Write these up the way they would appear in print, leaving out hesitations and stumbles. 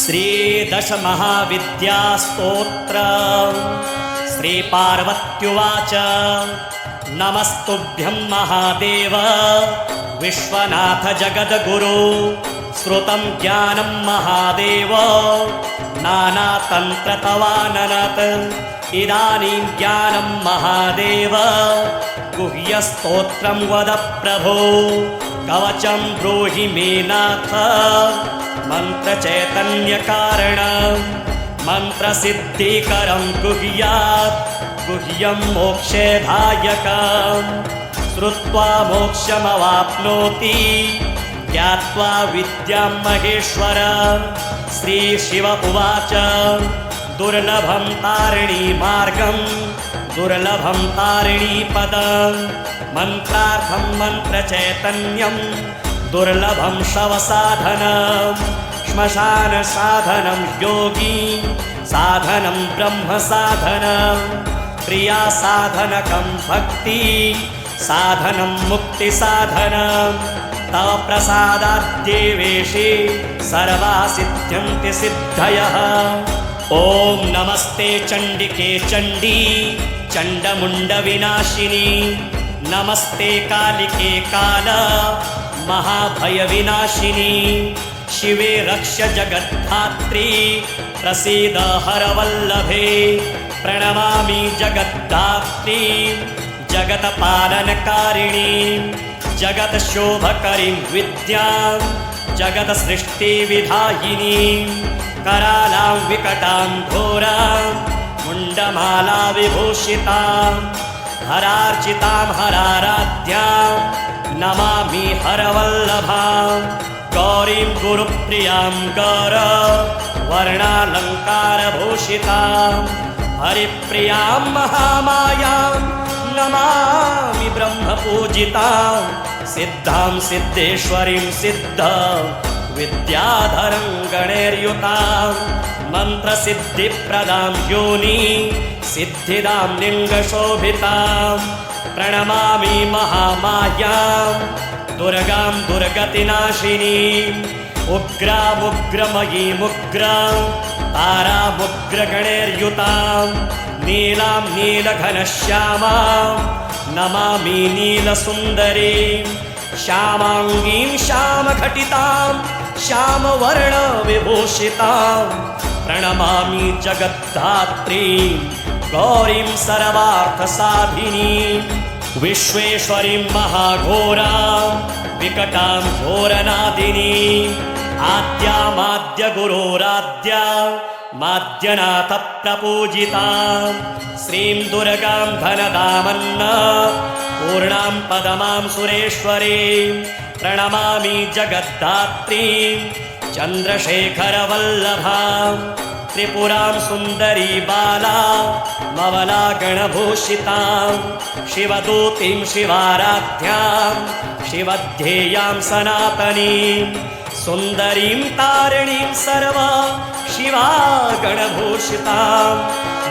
श्रीदशमहाविद्यास्तोत्र श्रीपार्वत्युवाच नमस्तुभ्यं महादेव विश्वनाथ जगद्गुरु श्रुतं ज्ञानं महादेव नानातन्त्रतवाननत् इदानीं ज्ञानं महादेव गुह्यस्तोत्रं वद प्रभो कवचं ब्रूहि मे नाथ मन्त्रचैतन्यकारणं मन्त्रसिद्धिकरं गुह्यात् गुह्यं मोक्षदायकं श्रुत्वा मोक्षमवाप्नोति ज्ञात्वा विद्यां महेश्वर श्रीशिव उवाच दुर्लभं तारिणीमार्गं दुर्लभं तारिणीपदं मन्त्रार्थं मन्त्रचैतन्यं दुर्लभं शवसाधनं श्मशानसाधनं योगी साधनं ब्रह्मसाधनं क्रियासाधनकं भक्ति साधनं मुक्तिसाधनं तव प्रसादाद्देवेशे सर्वा सिद्ध्यन्ति सिद्धयः। ॐ नमस्ते चण्डिके चण्डी चण्डमुण्डविनाशिनी नमस्ते कालिके काल महाभयविनाशिनी शिवे रक्ष जगद्धात्री प्रसीद हरवल्लभे प्रणमामि जगद्धात्री जगत्पालनकारिणी जगत्शोभकरीं विद्यां जगत्सृष्टिविधायिनी करालां विकटां घोरां मुण्डमाला विभूषितां हरार्चितां हराराध्यां नमामि हरवल्लभां गौरीं गुरुप्रियां गौरवर्णालङ्कारभूषितां हरिप्रियां महामायां नमामि ब्रह्मपूजितां सिद्धां सिद्धेश्वरीं सिद्ध विद्याधरं गणैर्युतां मन्त्रसिद्धिप्रदां योनि सिद्धिदां लिङ्गशोभितां प्रणमामि महामायां दुर्गां दुर्गतिनाशिनीम् उग्रामुग्रमयीमुग्रां तारामुग्रगणैर्युतां नीलां नीलघनश्यामां नमामि नीलसुन्दरीं श्यामाङ्गीं श्यामघटितां श्यामवर्णविभूषितां प्रणमामि जगद्धात्रीं गौरीं सर्वार्थसाधिनीं विश्वेश्वरीं महाघोरां विकटां घोरनादिनीं आद्यामाद्यगुरोराद्या माद्यनाथप्रपूजितां श्रीं दुर्गां धनदामन्ना पूर्णां पदमां सुरेश्वरीं प्रणमामि जगद्धात्रीं चन्द्रशेखरवल्लभां त्रिपुरां सुन्दरी बाला मवला गणभूषितां शिवदूतीं शिवाराध्यां शिवध्येयां सनातनीं सुन्दरीं तारिणीं सर्वा शिवा गणभूषितां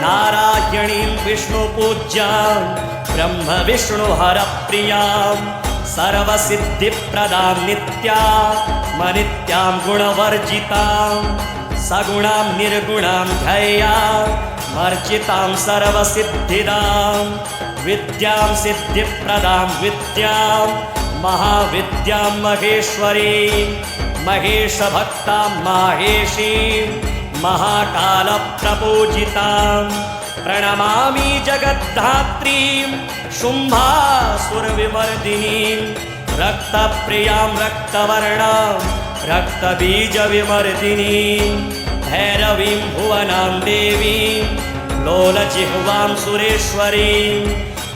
नारायणीं विष्णुपूज्यां ब्रह्मविष्णुहरप्रियां सर्वसिद्धिप्रदां नित्यामनित्यां गुणवर्जितां सगुणां निर्गुणां ध्येयां मर्जितां सर्वसिद्धिदां विद्यां सिद्धिप्रदां विद्यां महाविद्यां महेश्वरीं महेशभक्तां माहेशीं महाकालप्रपूजितां प्रणमामि जगद्धात्रीं शुम्भासुरविमर्दिनीं रक्तप्रियां रक्तवर्णां रक्तबीजविमर्दिनीं भैरवीं भुवनां देवीं लोलजिह्वां सुरेश्वरीं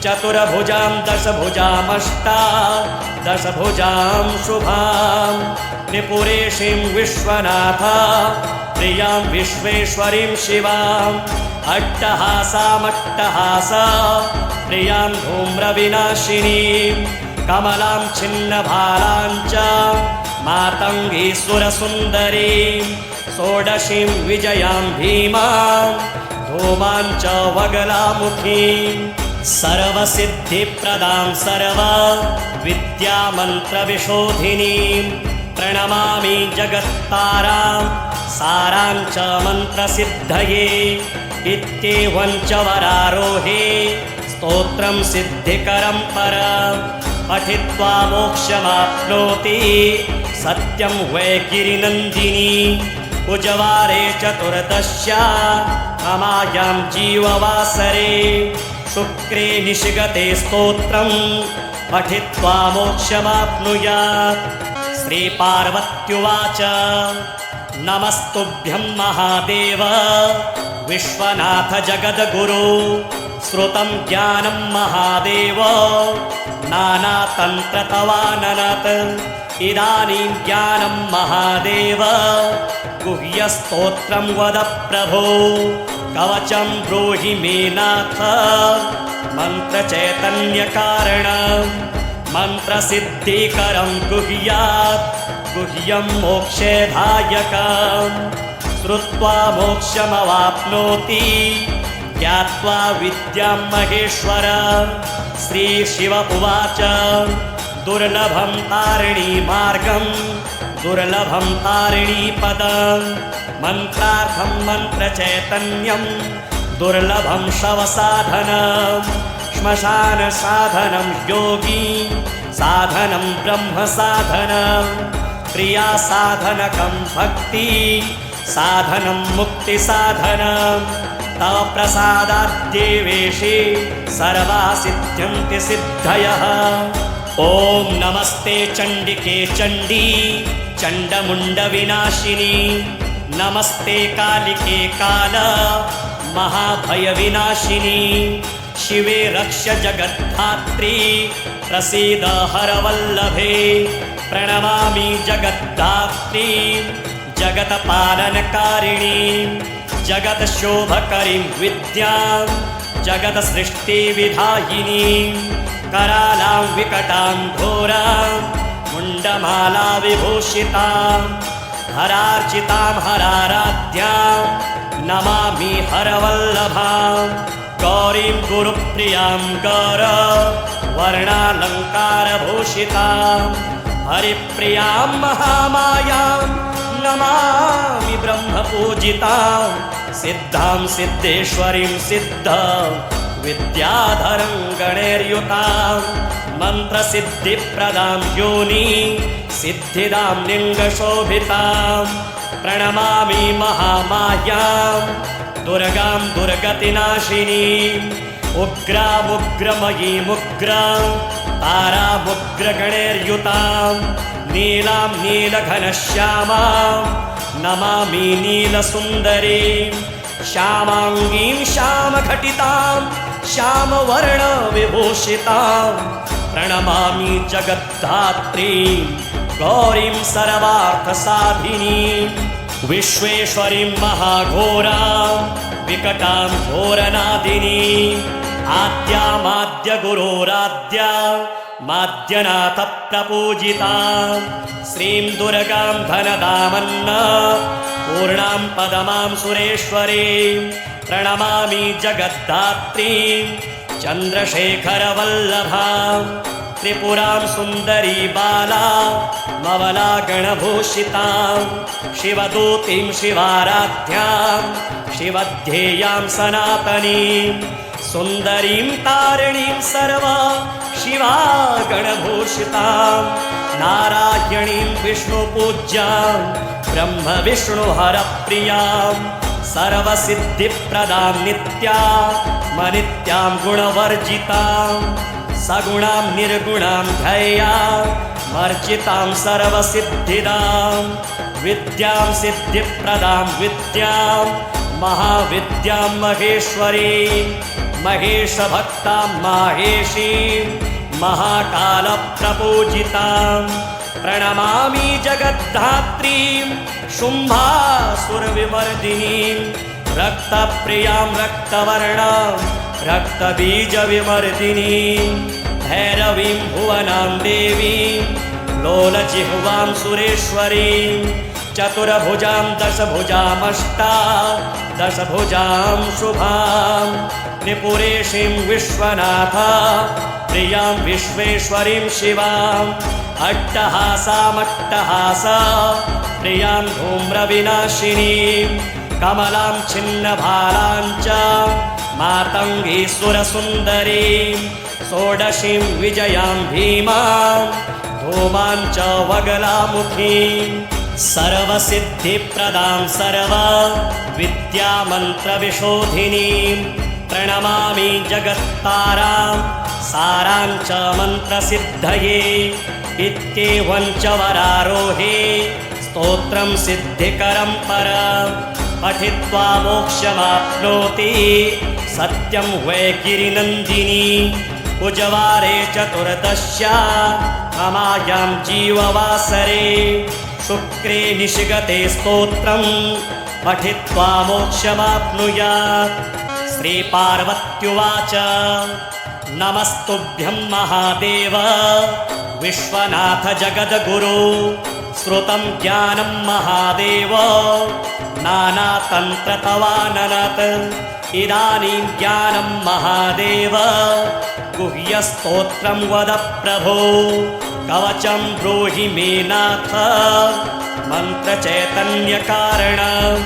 चतुर्भुजां दशभुजां शुभां त्रिपुरेशीं विश्वनाथ प्रियां विश्वेश्वरीं शिवां अट्टहासामट्टहास प्रियां धूम्रविनाशिनीं कमलां छिन्नभालां च मातङ्गीसुरसुन्दरीं षोडशीं विजयां भीमां धूमां च वगलामुखीं सर्वसिद्धिप्रदां सर्वविद्यामन्त्रविशोधिनीं प्रणमामि जगत्तारां सारां च मन्त्रसिद्धये इत्येवं च वरारोहे स्तोत्रं सिद्धिकरं परं पठित्वा मोक्षमाप्नोति सत्यं वै गिरिनन्दिनी कुजवारे चतुर्दश्यामायां जीववासरे शुक्रे निशिगते स्तोत्रं पठित्वा मोक्षमाप्नुयात्। श्रीपार्वत्युवाच नमस्तुभ्यं महादेव विश्वनाथ जगद्गुरो श्रुतं ज्ञानं महादेव नानातन्त्रतवाननत् इदानीं ज्ञानं महादेव गुह्यस्तोत्रं वद प्रभो कवचं ब्रूहि मे नाथ मन्त्रचैतन्यकारणं मन्त्रसिद्धिकरं गुह्यात् गुह्यं मोक्षदायकं श्रुत्वा मोक्षमवाप्नोति ज्ञात्वा विद्यां महेश्वर। श्रीशिव उवाच दुर्लभं तारिणीमार्गं दुर्लभं तारिणीपदं मन्त्रार्थं मन्त्रचैतन्यं दुर्लभं शवसाधनं श्मशानसाधनं योगी साधनं ब्रह्मसाधनं क्रियासाधनकं भक्ति साधनं मुक्तिसाधनं तव प्रसादाद्देवेशे सर्वा सिद्ध्यन्ति सिद्धयः। ॐ नमस्ते चण्डिके चण्डी चण्डमुण्डविनाशिनी नमस्ते कालिके काल महाभयविनाशिनी शिवे रक्ष जगद्धात्री प्रसीद हरवल्लभे प्रणमामि जगद्धात्री जगत्पालनकारिणीं जगत्शोभकरीं विद्यां जगत्सृष्टिविधायिनीं करालां विकटां घोरां मुण्डमाला विभूषितां हरार्चितां हराराध्यां नमामि हरवल्लभां गौरीं गुरुप्रियां गौरवर्णालङ्कारभूषितां हरिप्रियां महामायां नमामि ब्रह्मपूजितां सिद्धां सिद्धेश्वरीं सिद्धां विद्याधरं गणैर्युतां मन्त्रसिद्धिप्रदां योनि सिद्धिदां लिङ्गशोभितां प्रणमामि महामायां दुर्गां दुर्गतिनाशिनीम् उग्रामुग्रमयीमुग्रां तारामुग्रगणैर्युतां नीलां नीलघनश्यामां नमामि नीलसुन्दरीं श्यामाङ्गीं श्यामघटितां श्यामवर्णविभूषितां प्रणमामि जगद्धात्रीं गौरीं सर्वार्थसाधिनीं विश्वेश्वरीं महाघोरां विकटां घोरनादिनीं आद्यामाद्यगुरोराद्या माद्यनाथप्रपूजितां श्रीं दुर्गां धनदामन्न पूर्णां पदमां सुरेश्वरीं प्रणमामि जगद्धात्रीं चन्द्रशेखरवल्लभां त्रिपुरां सुन्दरी बाला मवला गणभूषितां शिवदूतीं शिवाराध्यां शिवध्येयां सनातनीं सुन्दरीं तारिणीं सर्वा शिवा गणभूषितां नारायणीं विष्णुपूज्यां ब्रह्मविष्णुहरप्रियां सर्वसिद्धिप्रदां नित्यां गुणवर्जितां सगुणां निर्गुणां ध्येयां मर्जितां सर्वसिद्धिदां विद्यां सिद्धिप्रदां विद्यां महाविद्यां महेश्वरीं महेशभक्तां माहेशीं महाकालप्रपूजितां प्रणमामि जगद्धात्रीं शुम्भासुरविमर्दिनीं रक्तप्रियां रक्तवर्णां रक्तबीजविमर्दिनीं भैरवीं भुवनां देवीं लोलजिह्वां सुरेश्वरीं चतुर्भुजां दशभुजां शुभां त्रिपुरेशीं विश्वनाथ प्रियां विश्वेश्वरीं शिवाम् अट्टहासामट्टहास प्रियां धूम्रविनाशिनीं कमलां छिन्नभालां च मातङ्गीसुरसुन्दरीं षोडशीं विजयां भीमां धूमां च वगलामुखीं सर्वसिद्धिप्रदां सर्वविद्यामन्त्रविशोधिनीं प्रणमामि जगत्तारां सारां च मन्त्रसिद्धये इत्येवं च वरारोहे स्तोत्रं सिद्धिकरं परं पठित्वा मोक्षमाप्नोति सत्यं वै गिरिनन्दिनी कुजवारे चतुर्दश्यामायां जीववासरे शुक्रे निशिगते स्तोत्रं पठित्वा मोक्षमाप्नुयात्। श्रीपार्वत्युवाच नमस्तुभ्यं महादेव विश्वनाथ जगद्गुरु श्रुतं ज्ञानं महादेव नानातन्त्रतवाननत् इदानीं ज्ञानं महादेव गुह्यस्तोत्रं वद प्रभो कवचं ब्रूहि मे नाथ मन्त्रचैतन्यकारणं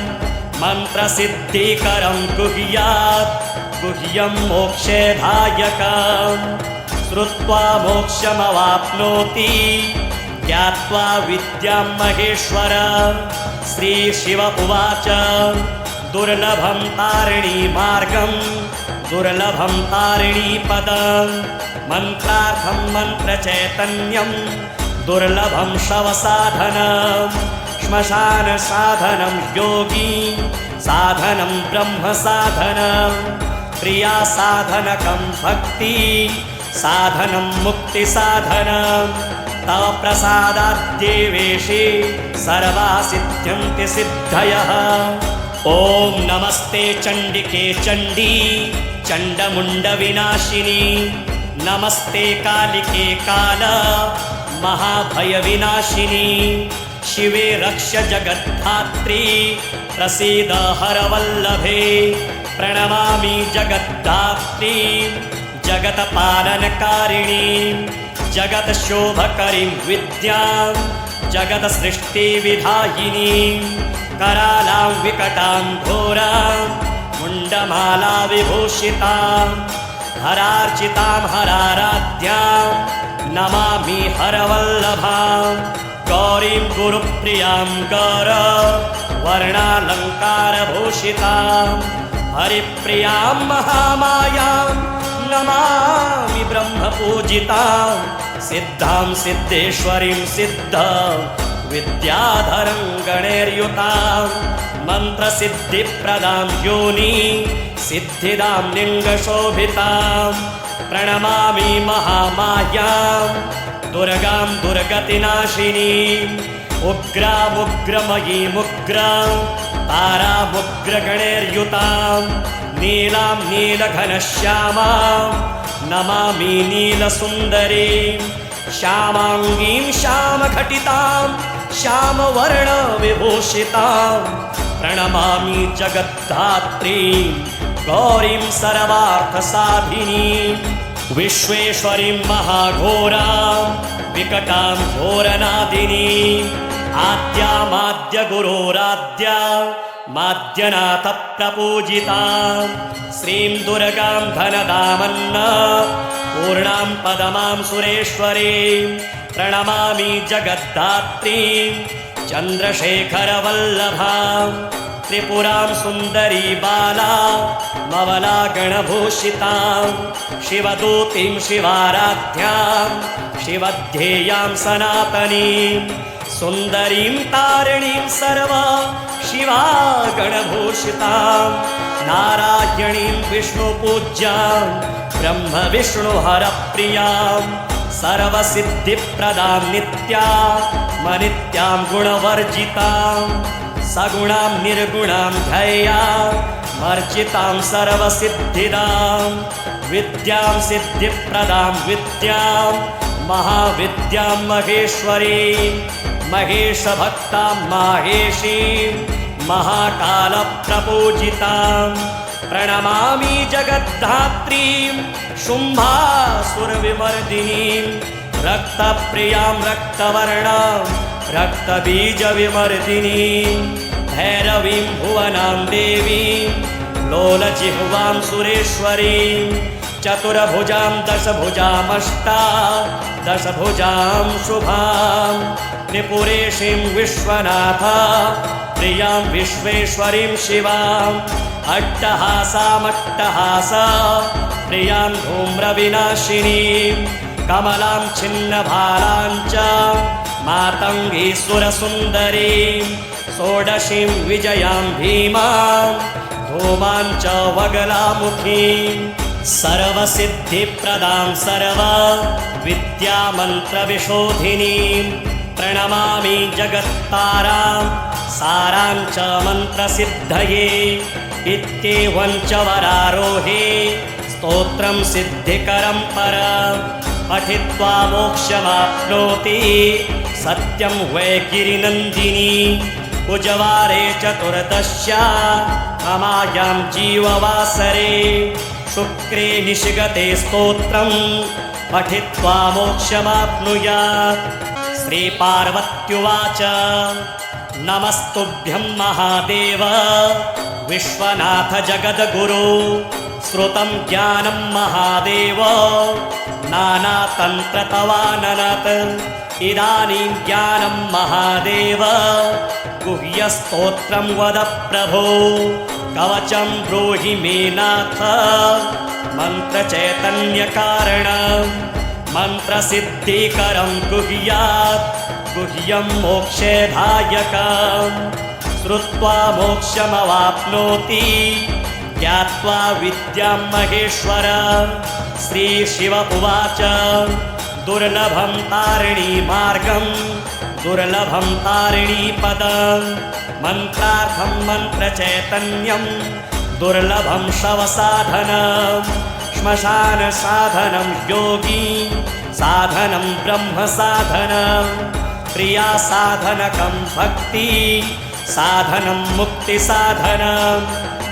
मन्त्रसिद्धिकरं गुह्यात् गुह्यं मोक्षदायकं श्रुत्वा मोक्षमवाप्नोति ज्ञात्वा विद्यां महेश्वर। श्रीशिव उवाच दुर्लभं तारिणीमार्गं दुर्लभं तारिणीपदं मन्त्रार्थं मन्त्रचैतन्यं दुर्लभं शवसाधनं श्मशानसाधनं योगी साधनं ब्रह्मसाधनं प्रियासाधनकं भक्ति साधनं मुक्तिसाधनं तव प्रसादाद्देवेशे सर्वा सिद्ध्यन्ति सिद्धयः। ॐ नमस्ते चण्डिके चण्डी चण्डमुण्डविनाशिनी नमस्ते कालिके काल महाभयविनाशिनी शिवे रक्ष जगद्धात्री प्रसीद हरवल्लभे प्रणमामि जगद्धात्री जगत्पालनकारिणीं जगत्शोभकरीं विद्यां जगत्सृष्टिविधायिनीं करालां विकटां घोरां मुण्डमाला विभूषितां हरार्चितां हराराध्यां नमामि हरवल्लभां गौरीं गुरुप्रियां गौरवर्णालङ्कारभूषितां हरिप्रियां महामायां नमामि ब्रह्मपूजितां सिद्धां सिद्धेश्वरीं सिद्धां विद्याधरं गणैर्युतां मन्त्रसिद्धिप्रदां योनि सिद्धिदां लिङ्गशोभितां प्रणमामि महामायां दुर्गां दुर्गतिनाशिनीम् उग्रामुग्रमयीमुग्रां तारामुग्रगणैर्युतां नीलां नीलघनश्यामां नमामि नीलसुन्दरीं श्यामाङ्गीं श्यामघटितां श्यामवर्णविभूषितां प्रणमामि जगद्धात्रीं गौरीं सर्वार्थसाधिनीं विश्वेश्वरीं महाघोरां विकटां घोरनादिनीं आद्यामाद्यगुरोराद्या माद्यनाथप्रपूजितां श्रीं दुर्गां धनदामन्न पूर्णां पदमां सुरेश्वरीं प्रणमामि जगद्धात्रीं चन्द्रशेखरवल्लभां त्रिपुरां सुन्दरी बाला मवला गणभूषितां शिवदूतीं शिवाराध्यां शिवध्येयां सनातनीं सुन्दरीं तारिणीं सर्वा शिवा गणभूषितां नारायणीं विष्णुपूज्यां ब्रह्मविष्णुहरप्रियां सर्वसिद्धिप्रदां नित्यां गुणवर्जितां सगुणां निर्गुणां ध्येयां मर्जितां सर्वसिद्धिदां विद्यां सिद्धिप्रदां विद्यां महाविद्यां महेश्वरीं महेशभक्तां माहेशीं महाकालप्रपूजितां प्रणमामि जगद्धात्रीं शुम्भासुरविमर्दिनीं रक्तप्रियां रक्तवर्णां रक्तबीजविमर्दिनीं भैरवीं भुवनां देवीं लोलजिह्वां सुरेश्वरीं चतुर्भुजां दशभुजां शुभां त्रिपुरेशीं विश्वनाथा प्रियां विश्वेश्वरीं शिवां अट्टहासा प्रियां धूम्रविनाशिनीं कमलां छिन्नभालां च मातङ्गीसुरसुन्दरीं षोडशीं विजयां भीमां धूमां च वगलामुखीं सर्वसिद्धिप्रदां सर्वविद्यामन्त्रविशोधिनीं प्रणमामि जगत्तारां सारां च मन्त्रसिद्धये इत्येवं च वरारोहे स्तोत्रं सिद्धिकरं परं पठित्वा मोक्षमाप्नोति सत्यं वै गिरिनन्दिनी कुजवारे चतुर्दश्यामायां जीववासरे शुक्रे निशिगते स्तोत्रं पठित्वा मोक्षमाप्नुयात्। श्रीपार्वत्युवाच नमस्तुभ्यं महादेव विश्वनाथ जगद्गुरु श्रुतं ज्ञानं महादेव नानातन्त्रतवाननत् इदानीं ज्ञानं महादेव गुह्यस्तोत्रं वद प्रभो कवचं ब्रूहि मे नाथ मन्त्रचैतन्यकारणं मन्त्रसिद्धिकरं गुह्यात् गुह्यं मोक्षदायकं श्रुत्वा मोक्षमवाप्नोति ज्ञात्वा विद्यां महेश्वर। श्रीशिव उवाच दुर्लभं तारिणीमार्गं दुर्लभं तारिणीपदं मन्त्रार्थं मन्त्रचैतन्यं दुर्लभं शवसाधनं श्मशानसाधनं योगी साधनं ब्रह्मसाधनं प्रियासाधनकं भक्ति साधनं मुक्तिसाधनं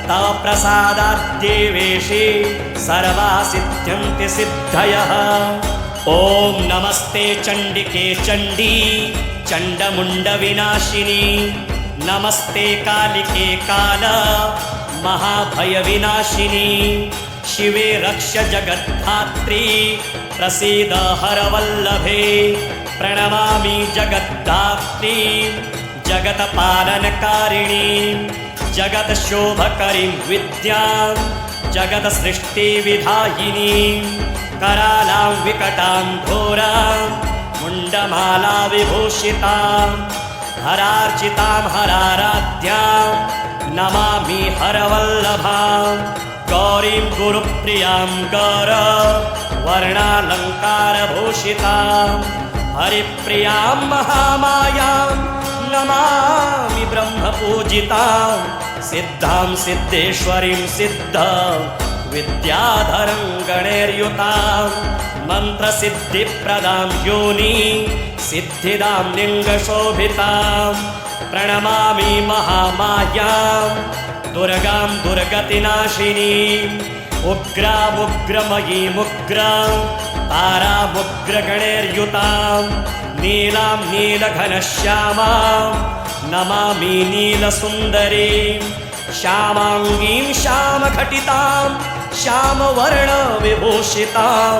तव प्रसादाद्देवेशे सर्वा सिद्ध्यन्ति सिद्धयः। ॐ नमस्ते चण्डिके चण्डी चण्डमुण्डविनाशिनी नमस्ते कालिके काल महाभयविनाशिनी शिवे रक्ष जगद्धात्री प्रसीद हरवल्लभे प्रणमामि जगद्धात्री जगत्पालनकारिणीं जगत्शोभकरीं विद्यां जगत्सृष्टिविधायिनीं करालां विकटां घोरां मुण्डमाला विभूषितां हरार्चितां हराराध्यां नमामि हरवल्लभां गौरीं गुरुप्रियां गौरवर्णालङ्कारभूषितां हरिप्रियां महामायां नमामि ब्रह्मपूजितां सिद्धां सिद्धेश्वरीं सिद्धां विद्याधरं गणैर्युतां मन्त्रसिद्धिप्रदां योनि सिद्धिदां लिङ्गशोभितां प्रणमामि महामायां दुर्गां दुर्गतिनाशिनीम् उग्रामुग्रमयीमुग्रां तारामुग्रगणैर्युतां नीलां नीलघनश्यामां नमामि नीलसुन्दरीं श्यामाङ्गीं श्यामघटितां श्यामवर्णविभूषितां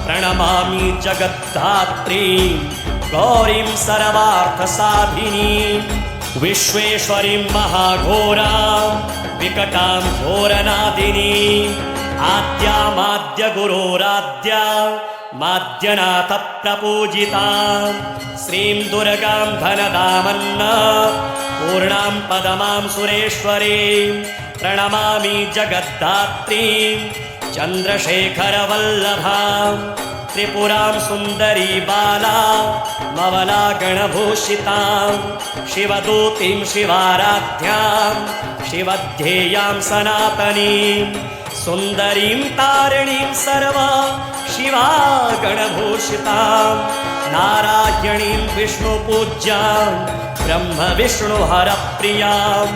प्रणमामि जगद्धात्रीं गौरीं सर्वार्थसाधिनीं विश्वेश्वरीं महाघोरां विकटां घोरनादिनीं आद्यामाद्यगुरोराद्या माद्यनाथप्रपूजितां श्रीं दुर्गां धनदामन्न पूर्णां पदमां सुरेश्वरीं प्रणमामि जगद्धात्रीं चन्द्रशेखरवल्लभां त्रिपुरां सुन्दरी बाला मवला गणभूषितां शिवदूतीं शिवाराध्यां शिवध्येयां सनातनीं सुन्दरीं तारिणीं सर्वा शिवा गणभूषितां नारायणीं विष्णुपूज्यां ब्रह्म विष्णुहरप्रियां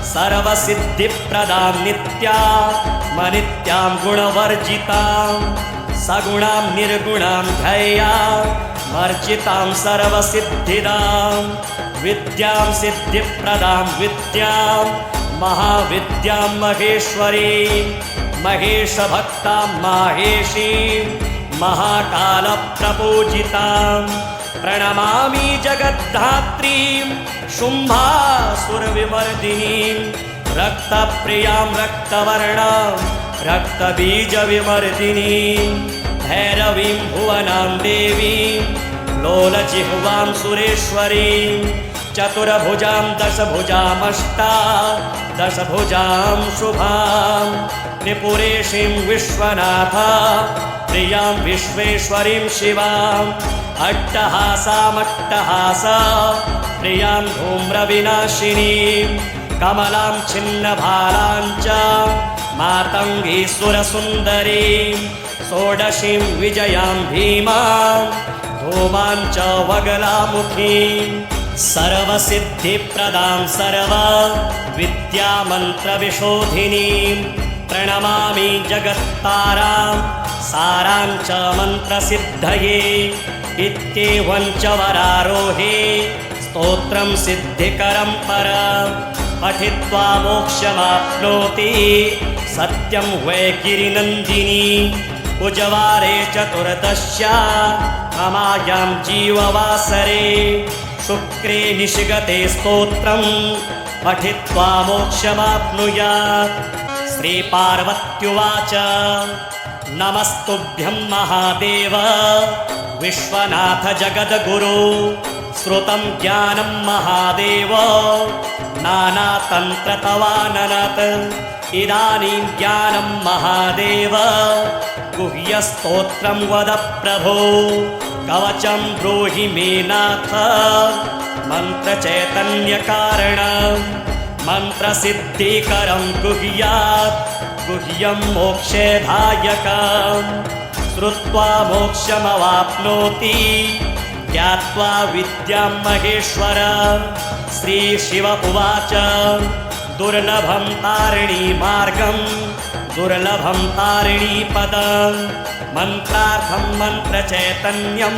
सर्वसिद्धिप्रदां नित्यामनित्यां गुणवर्जितां सगुणां निर्गुणां ध्येयां वर्जितां सर्वसिद्धिदां विद्यां सिद्धिप्रदां विद्यां महाविद्यां महेश्वरीं महेशभक्तां माहेशीं महाकालप्रपूजितां प्रणमामि जगद्धात्रीं शुम्भासुरविमर्दिनीं रक्तप्रियां रक्तवर्णां रक्तबीजविमर्दिनीं भैरवीं भुवनां देवीं लोलजिह्वां सुरेश्वरीं चतुर्भुजां दशभुजां शुभां त्रिपुरेशीं विश्वनाथ प्रियां विश्वेश्वरीं शिवां अट्टहासामट्टहास प्रियां धूम्रविनाशिनीं कमलां छिन्नभारां च मातङ्गीसुरसुन्दरीं षोडशीं विजयां भीमां धूमां च वगलामुखीं सर्वसिद्धिप्रदां सर्वविद्यामन्त्रविशोधिनीं प्रणमामि जगत्तारां सारां च मन्त्रसिद्धये इत्येवं च वरारोहे स्तोत्रं सिद्धिकरं परं पठित्वा मोक्षमाप्नोति सत्यं वै गिरिनन्दिनी कुजवारे चतुर्दश्यामायां जीववासरे शुक्रे निशिगते स्तोत्रं पठित्वा मोक्षमाप्नुयात् श्रीपार्वत्युवाच नमस्तुभ्यं महादेव विश्वनाथ जगद्गुरो श्रुतं ज्ञानं महादेव नानातन्त्रतवाननत् इदानीं ज्ञानं महादेव गुह्यस्तोत्रं वद प्रभो कवचं ब्रूहि मे नाथ मन्त्रचैतन्यकारणं मन्त्रसिद्धिकरं गुह्यात् गुह्यं मोक्षदायकं श्रुत्वा मोक्षमवाप्नोति ज्ञात्वा विद्यां महेश्वर श्रीशिव उवाच दुर्लभं तारिणीमार्गं दुर्लभं तारिणीपदं मन्त्रार्थं मन्त्रचैतन्यं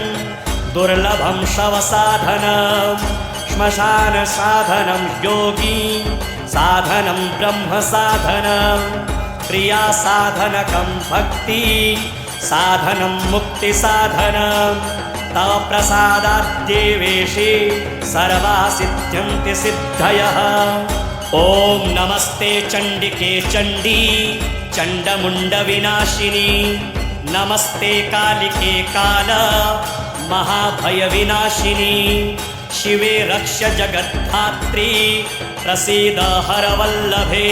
दुर्लभं शवसाधनं श्मशानसाधनं योगी साधनं ब्रह्मसाधनं क्रियासाधनकं भक्ति साधनं मुक्तिसाधनं तव प्रसादाद्देवेशे सर्वा सिद्ध्यन्ति सिद्धयः ॐ नमस्ते चण्डिके चण्डी चण्डमुण्डविनाशिनी नमस्ते कालिके काल महाभयविनाशिनी शिवे रक्ष जगद्धात्री प्रसीद हरवल्लभे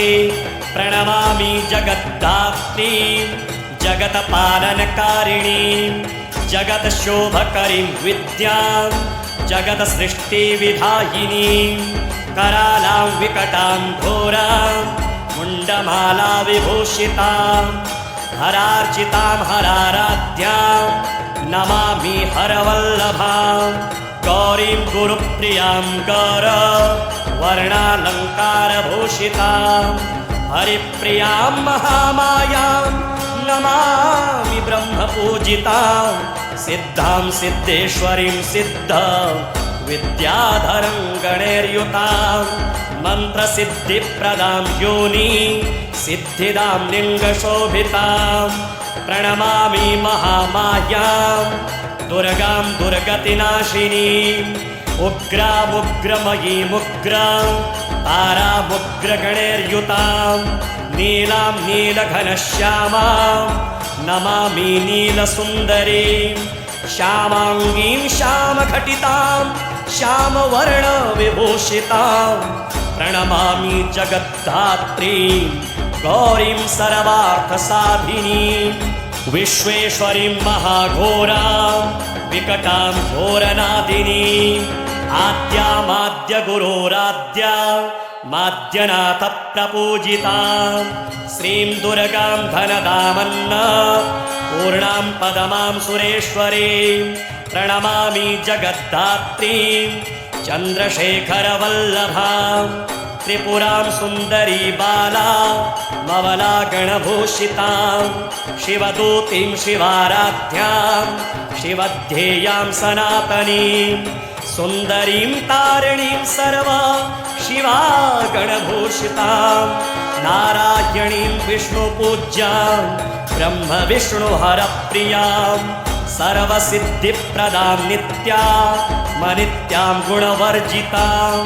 प्रणमामि जगद्धात्रीं जगत्पालनकारिणीं जगत्शोभकरीं विद्यां जगत्सृष्टिविधायिनीं करालां विकटां घोरां मुण्डमाला विभूषितां हरार्चितां हराराध्यां नमामि हरवल्लभां गौरीं गुरुप्रियां गौरवर्णालङ्कारभूषितां हरिप्रियां महामायां नमामि ब्रह्मपूजितां सिद्धां सिद्धेश्वरीं सिद्ध विद्याधरं गणैर्युतां मन्त्रसिद्धिप्रदां योनि सिद्धिदां लिङ्गशोभितां प्रणमामि महामायां दुर्गां दुर्गतिनाशिनीम् उग्रामुग्रमयीमुग्रां तारामुग्रगणैर्युतां नीलां नीलघनश्यामां नमामि नीलसुन्दरीं श्यामाङ्गीं श्यामघटितां श्यामवर्णविभूषितां प्रणमामि जगद्धात्रीं गौरीं सर्वार्थसाधिनीं विश्वेश्वरीं महाघोरां विकटां घोरनादिनीं आद्यामाद्य गुरोराद्या माद्यनाथ प्रपूजिता श्रीं दुर्गां धनदामन्न पूर्णां पदमां सुरेश्वरीं प्रणमामि जगद्धात्रीं चन्द्रशेखरवल्लभां त्रिपुरां सुन्दरी बाला मवला गणभूषितां शिवदूतीं शिवाराध्यां शिवध्येयां सनातनीं सुन्दरीं तारिणीं सर्वा शिवा गणभूषितां नारायणीं विष्णुपूज्यां ब्रह्म विष्णुहरप्रियां सर्वसिद्धिप्रदां नित्यामनित्यां गुणवर्जितां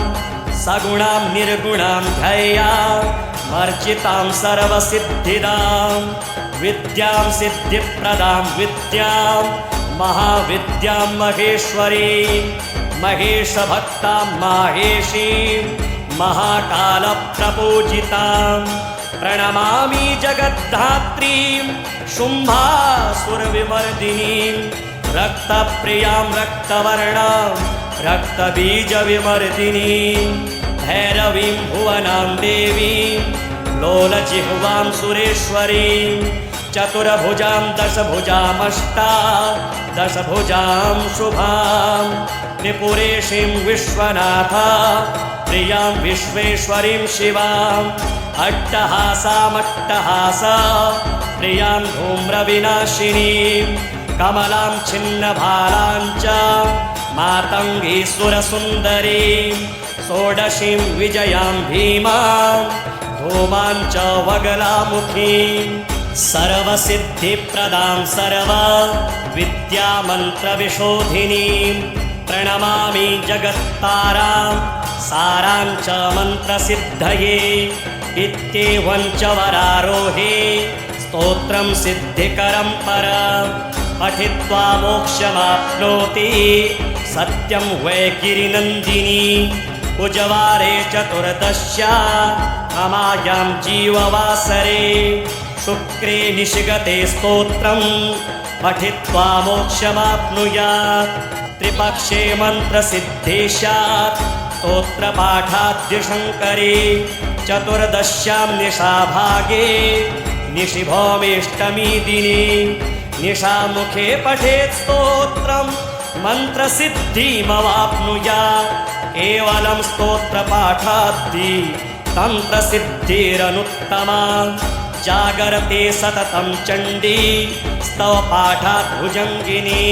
सगुणां निर्गुणां ध्येयां वर्जितां सर्वसिद्धिदां विद्यां सिद्धिप्रदां विद्यां महाविद्यां महेश्वरीं महेशभक्तां माहेशीं महाकालप्रपूजितां प्रणमामि जगद्धात्रीं शुम्भासुरविमर्दिनीं रक्तप्रियां रक्तवर्णां रक्तबीजविमर्दिनीं भैरवीं भुवनां देवीं लोलजिह्वां सुरेश्वरीं चतुर्भुजां दशभुजां शुभां त्रिपुरेशीं विश्वनाथ प्रियां विश्वेश्वरीं शिवां अट्टहासामट्टहास प्रियां धूम्रविनाशिनीं कमलां छिन्नभालां च मातङ्गीसुरसुन्दरीं षोडशीं विजयां भीमां धूमां च वगलामुखीं सर्वसिद्धिप्रदां सर्वविद्यामन्त्रविशोधिनीं प्रणमामि जगत्तारां सारां च मन्त्रसिद्धये इत्येवं च वरारोहे स्तोत्रं सिद्धिकरं परं पठित्वा मोक्षमाप्नोति सत्यं वै गिरिनन्दिनी कुजवारे चतुर्दश्यामायां जीववासरे शुक्रे निशिगते स्तोत्रं पठित्वा मोक्षमाप्नुयात् त्रिपक्षे मन्त्रसिद्धे स्यात् स्तोत्रपाठाद्यशङ्करे चतुर्दश्यां निशाभागे निशिभौमेष्टमी दिने निशामुखे पठेत् स्तोत्रं मन्त्रसिद्धिमवाप्नुयात् केवलं स्तोत्रपाठाद्दि तन्त्रसिद्धिरनुत्तमा जागर्ते सततं चण्डी स्तवपाठात् भुजङ्गिनी।